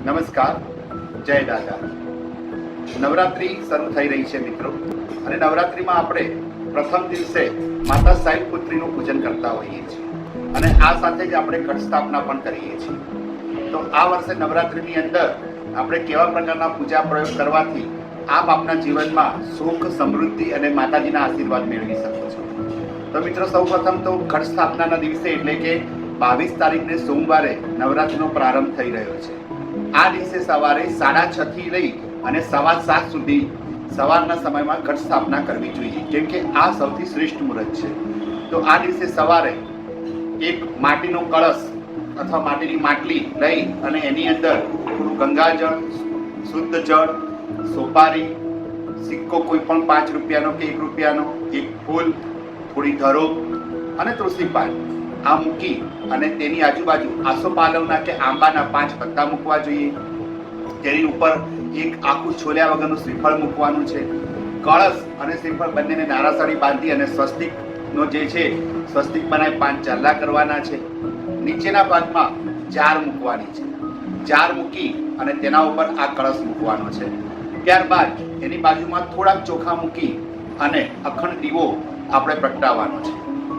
નમસ્કાર, જય દાદા. નવરાત્રિ શરૂ થઈ રહી છે મિત્રો, અને નવરાત્રિમાં આપણે પ્રથમ દિવસે માતા સાઈ પુત્રીનું પૂજન કરતા હોઈએ છીએ, અને આ સાથે જ આપણે ઘટ સ્થાપના પણ કરીએ છીએ. તો આ વર્ષે નવરાત્રિની અંદર આપણે કેવા પ્રકારના પૂજા પ્રયોગ કરવાથી આપ આપના જીવનમાં સુખ, સમૃદ્ધિ અને માતાજીના આશીર્વાદ મેળવી શકો છો. તો મિત્રો, સૌ પ્રથમ તો ઘટ સ્થાપનાના દિવસે એટલે કે 22 તારીખને સોમવારે નવરાત્રિનો પ્રારંભ થઈ રહ્યો છે. આ દિવસે સવારે 6:30 થી લઈ અને 7:15 સુધી સવારના સમયમાં ઘટ સ્થાપના કરવી જોઈએ, કેમ કે આ સૌથી શ્રેષ્ઠ મુહૂર્ત છે. તો આ દિવસે સવારે એક માટીનો કળશ અથવા માટીની માટલી લઈ અને એની અંદર થોડું ગંગાજળ, શુદ્ધ જળ, સોપારી, સિક્કો કોઈ પણ 5 રૂપિયાનો કે 1 રૂપિયાનો, એક ફૂલ, થોડી ધરો અને તુલસીપાન આ મૂકી અને તેની આજુબાજુ આસોપાલવના કે આંબાના 5 પત્તા મૂકવા જોઈએ. તેની ઉપર એક આખું છોલ્યા વગરનું શ્રીફળ મૂકવાનું છે. કળશ અને શ્રીફળ બંનેને નારાસાડી બાંધી અને સ્વસ્તિકનો જે છે સ્વસ્તિક બનાવી 5 ચાંદલા કરવાના છે. નીચેના ભાગમાં જાર મૂકવાની છે. જાર મૂકી અને તેના ઉપર આ કળશ મૂકવાનો છે. ત્યારબાદ એની બાજુમાં થોડાક ચોખા મૂકી અને અખંડ દીવો આપણે પ્રગટાવવાનો છે.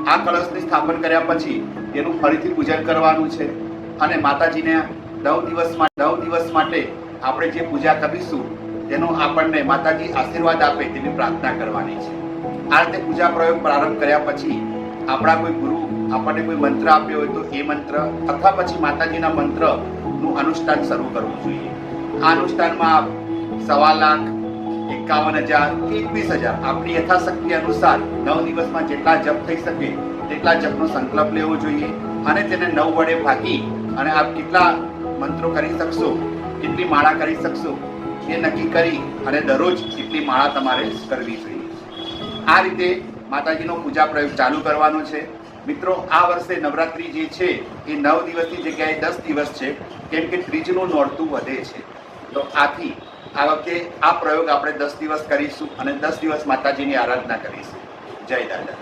આ કળશની સ્થાપન કર્યા પછી તેનું ફરીથી પૂજન કરવાનું છે, અને માતાજીને 9 દિવસ માટે આપણે જે પૂજા કરીશું તેનો આપણને માતાજી આશીર્વાદ આપે તેવી પ્રાર્થના કરવાની છે. આ રીતે પૂજા પ્રયોગ પ્રારંભ કર્યા પછી આપણા કોઈ ગુરુ આપણને કોઈ મંત્ર આપ્યો હોય તો એ મંત્ર અથવા પછી માતાજીના મંત્રનું અનુષ્ઠાન શરૂ કરવું જોઈએ. આ અનુષ્ઠાનમાં 1.25 લાખ, 51,000 કે 21,000 આપણી યથાશક્તિ અનુસાર 9 દિવસમાં જેટલા જપ થઈ શકે તેટલા જપનો સંકલ્પ લેવો જોઈએ, અને તેને 9 વડે ભાગી અને આપ કેટલા મંત્રો કરી શકશો, કેટલી માળા કરી શકશો એ નક્કી કરી અને દરરોજ કેટલી માળા તમારે કરવી જોઈએ. આ રીતે માતાજીનો પૂજા પ્રયોગ ચાલુ કરવાનો છે. મિત્રો, આ વર્ષે નવરાત્રિ જે છે એ 9 દિવસની જગ્યાએ 10 દિવસ છે, કેમ કે ત્રીજનું નોરતું વધે છે. તો આથી આ વખતે આ પ્રયોગ આપણે 10 દિવસ કરીશું અને 10 દિવસ માતાજીની આરાધના કરીશું. જય દાદા.